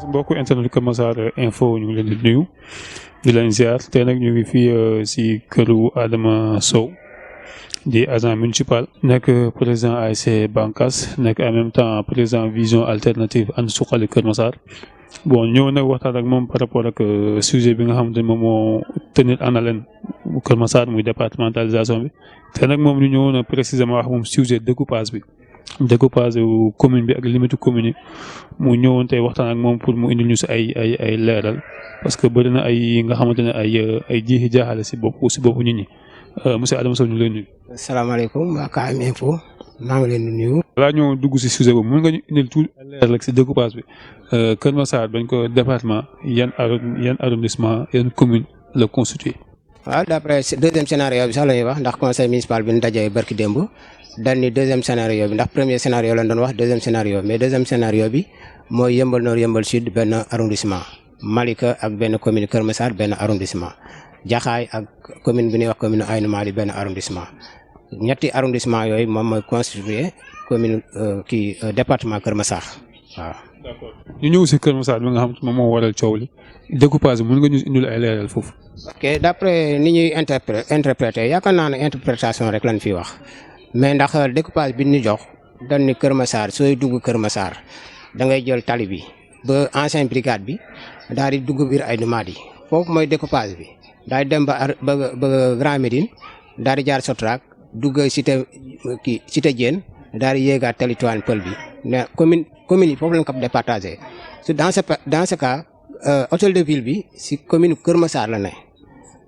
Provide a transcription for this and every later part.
mbokku internet KeurMassar info ñu ngi leen di nuyu di leen ziar tey nag ñu ngi fii si këru Adama SOW di agent municipal nekk président ACCES Bankas nekk en même temps président vision alternative ànd suqali KeurMassar bon ñëw nag waxtaan ak moom par rapport ak sujet bi nga xamante ne moom moo tenir en haleine KeurMassar muy départementalisation bi te nag moom ñu ñëwoon précisément wax moom sujet découpage bi. découpage commune bi ak limite commune yi mu ñëwoon tey waxtaan ak moom pour mu indil ñu si ay leeral parce que bëri na ay nga xamante ne ay jiixi jaaxale si bopp nit ñi monsieur Adama SOW ñu ngi leen nuyu. asalaamaaleykum waa KM Info maa ngi leen di nuyu. balaa ñoo dugg si sujet boobu mën nga ñu indil tout leeral rek si découpage bi KeurMassar bañ ko département yan arrondissement yan commune la constitué. waaw d'après deuxième scénario bi sax la ñuy wax ndax conseil municipal bi ñu dajee barki démb dañ ni deuxième scénario bi ndax premier scénario lañ doon wax deuxième scénario mais deuxième scénario bi mooy Yeumbeul Nord Yeumbeul Sud benn arrondissement Malika ak benn commune KeurMassar benn arrondissement Jaxaay ak commune bi ñuy wax commune Aynou Mady benn arrondissement ñetti arrondissement yooyu moom mooy constitué commune département KeurMassar waaw. d'accord ñu ñëw si KeurMassar bi nga xam moom moo waral coow li découpage bi mën nga ñu indil ay leeral foofu. ok d'après ni ñuy interpréter yaakaar naa ne interprétation rek lañ fi wax mais ndax découpage bi ñu jox dañ ni KeurMassar sooy dugg KeurMassar da ngay jël tali bi ba ancien brigade bi daal di dugg biir Aynou Mady foofu mooy découpage bi daal di dem ba Grand Médine daal di jaar Sotrac dugg cité Diène daal di yéegaat tali Tivaouane Peulh bi mais commune yi foofu lañ ko départagé dans ce cas hôtel de ville bi si commune KeurMassar la ne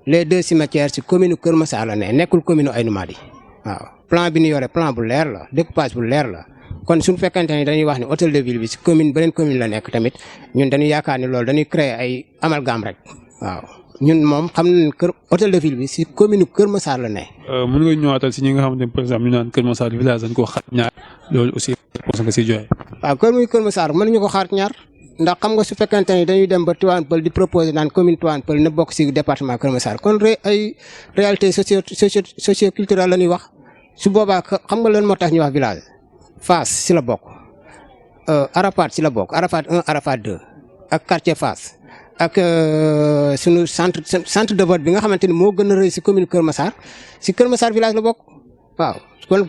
les deux cimetières si commune KeurMassar la ne nekkul commune Aynou Mady waaw plan bi ñu yore plan bu leer la découpage bu leer la kon suñu fekkante ni dañuy wax ni hôtel de ville bi si beneen commune la nekk tamit ñun dañuy yaakaar ni loolu dañuy créer ay amalgame rek waaw ñun moom xam nañ hôtel de ville bi si commune KeurMassar la ne. mën nga ñëwaatal si ñi nga xamante ne par exemple ñu naan KeurMassar village dañ koo xaar ñaar loolu aussi réponse nga siy joxe. waaw KeurMassar mënuñu ko xaar ñaar ndax xam nga su fekkente ni dañuy dem ba Tivaouane Peulh di proposer naan commune Tivaouane Peulh na bokk si département KeurMassar kon ay réalité socio-culturelle la ñuy wax su boobaa xam nga lan moo tax ñuy wax village Fass si la bokk Arafat si la bokk Arafat 1 Arafat 2 ak quartier Fass ak sunu centre de vote bi nga xamante ni moo gën a rëy si commune KeurMassar si KeurMassar village la bokk waaw kon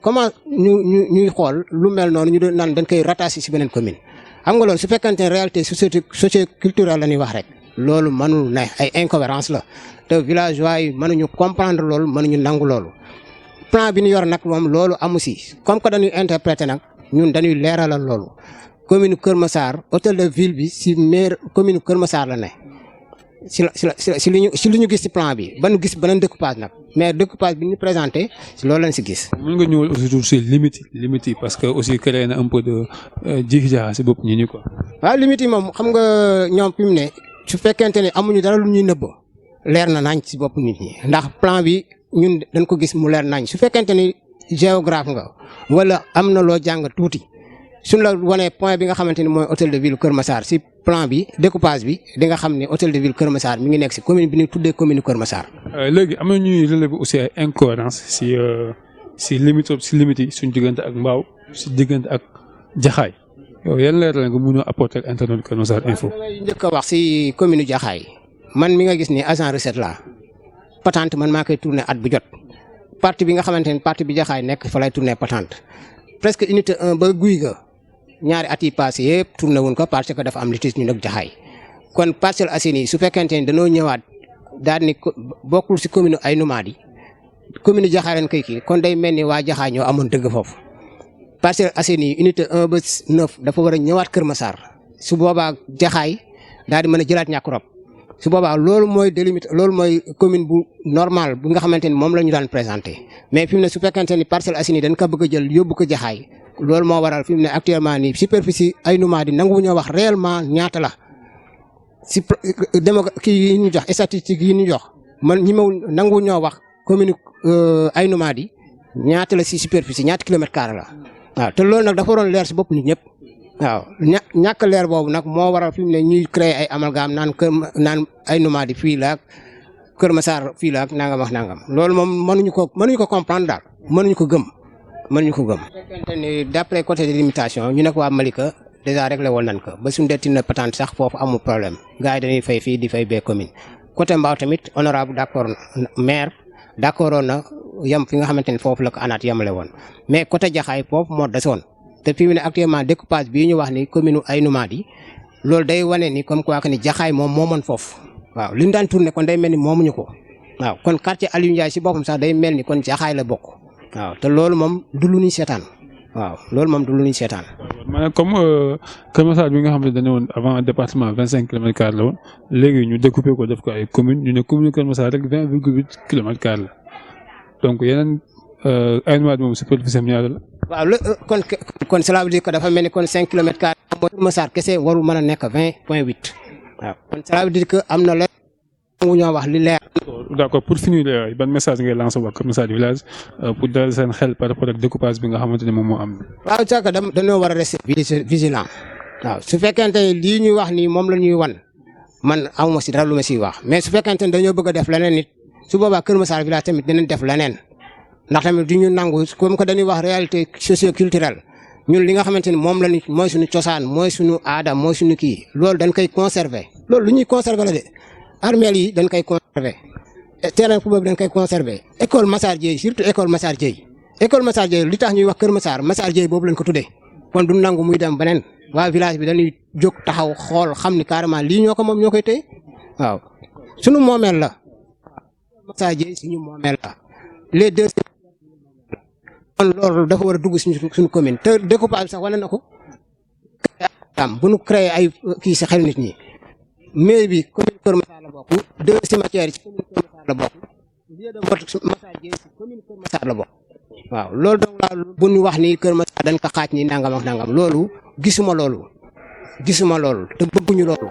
comment ñuy xool lu mel noonu ñu doon naan dañ koy rattaché si beneen commune. xam nga loolu su fekkante ne réalité socio-culturelle la ñuy wax rek loolu mënul ne ay incohérence la te villageois yi mënuñu comprendre loolu mënuñu nangu loolu plan bi ñu yor nag moom loolu amu si comme que dañuy interpréter nag ñun dañuy leeralal loolu commune KeurMassar hôtel de ville bi si maire commune KeurMassar la ne si li ñu gis si plan bi ba ñu gis beneen découpage nag mais découpage bi ñu présenté si loolu lañ si gis. mën nga ñëwal aussi si limite yi parce que aussi créé na un peu de jiixi jaaxa si bopp ñi ni quoi. waaw limite yi moom xam nga ñoom fi mu ne su fekkente ne amuñu dara lu ñuy nëbb leer na nañ si bopp nit ñi ndax plan bi ñun dañ ko gis mu leer nañ su fekkente ni géographe nga wala am na loo jàng tuuti suñ la wanee point bi nga xamante ni mooy hôtel de ville KeurMassar si plan bi découpage bi di nga xam ne hôtel de ville KeurMassar mi ngi nekk si commune bi ñu tuddee commune KeurMassar. léegi am na ñuy relever aussi ay incohérence si limite yi suñ diggante ak Mbao si diggante ak Jaxaay yow yan leeral nga mun a apporter internet KeurMassar info. damay njëkk a wax si commune Jaxaay man mi nga gis ni agent recette la patente man maa koy tourné at bu jot parti bi nga xamante ni parti bi Jaxaay nekk fa lay tourné patente presque unité 1 ba guy ga ñaari at yi passé yëpp tourné wuñ ko parce que dafa am litige ñu nag Jaxaay kon Parcelles Assainies yi su fekkente ni dañoo ñëwaat daal ni bokkul si commune Aynou Mady commune Jaxaay leen koy kii kon day mel ni waa Jaxaay ñoo amoon dëgg foofu Parcelles Assainies yi unité 1 ba 9 dafa war a ñëwaat KeurMassar su boobaa Jaxaay daal di mën a jëlaat ñàkk rob su boobaa loolu mooy délimite loolu mooy commune bu normal bu nga xamante ni moom la ñu daan présenté mais fi mu ne su fekkente ni Parcelles Assainies dañ ko bëgg a jël yóbbu ko Jaxaay loolu moo waral fi mu ne actuellement nii superficie Aynou Mady nangu ñoo wax réellement ñaata la si kii yi ñu jox statistique yi ñu jox man ñi ma nangu ñoo wax commune Aynou Mady ñaata la si superficie ñaata kilomètre carré la waaw te loolu nag dafa waroon leer si bopp nit ñëpp waaw ñàkk leer boobu nag moo waral fi mu ne ñuy créer ay amalgame naan Aynou Mady fii la ak KeurMassar fii la ak nangam ak nangam loolu moom mënuñu ko comprendre daal mënuñu ko gëm. fekkente ni d'après côté de limitation ñu nekk waa Malika déjà réglé woon nañ ko ba suñu detti na patente sax foofu amul problème gars yi dañuy fay fii di fay bee commune côté Mbao tamit honorable d'accord maire d'accord na yem fi nga xamante ni foofu la ko anaat yemale woon mais côté Jaxaay foofu moo desoon te fi mu ne actuellement découpage bii ñu wax ni commune ay Numaat yi loolu day wane ni comme quoi que ni Jaxaay moom moomoon foofu waaw li ñu daan tourné kon day mel ni moomuñu ko waaw kon quartier Aliou Ndiaye si boppam sax day mel ni kon Jaxaay la bokk waaw te loolu moom du lu ñuy seetaan waaw loolu moom du lu ñuy seetaan. maanaam comme Kër Massar bi nga xam ne dañu woon avant département 25 kilomètres carrés la woon léegi ñu découpé ko def ko ay communes ñu ne commune Kër Massar rek 20,8 kilomètres carrés la donc yeneen ay Numaat moom superficie am ñaata la. waaw kon cela veut dire que dafa mel ni kon 5 kilomètres carrés mooy Kër Massar kese warul mën a nekk 20,8 waaw kon cela veut dire que am na lenn mu ñoo wax li leer. d'accord pour finir ban message ngay lancer waa Kër Massar village pour dalal seen xel par rapport ak découpage bi nga xamante ne moom moo am. waaw c'est que dañoo war a rester vigilant waaw su fekkente lii ñuy wax nii moom la ñuy wan man amuma si dara lu ma siy wax mais su fekkente ne dañoo bëgg a def leneen nit su boobaa Kër Massar village tamit dinañ def leneen ndax tamit du ñu nangu comme que dañuy wax réalité socio-culturelle ñun li nga xamante ni moom la ñu mooy suñu cosaan mooy suñu aada mooy suñu kii loolu dañ koy conserver loolu lu ñuy conserver la de armeel yi dañ koy conserver terrain football dañ koy conserver école Massar Dieye surtout école Massar Dieye li tax ñuy wax Kër Massar Dieye boobu lañ ko tuddee kon du nangu muy dem beneen waa village bi dañuy jóg taxaw xool xam ni carrément lii ñoo ko moom ñoo koy téye waaw suñu moomeel la Massar Dieye suñu moomeel la les deux kon loolu dafa war a dugg suñu commune te découpage sax wane na ko bu ñu créé ay kii si xel nit ñi mairie bi commune Kër Massar la bokk deux cimetières yi ci commune Kër Massar la bokk lieu de vote Massar Dieye ci commune Kër Massar la bokk waaw loolu donc laa bu ñu wax ni Kër Massar dañ ko xaaj ni nangam ak nangam loolu gisuma loolu te bëgguñu loolu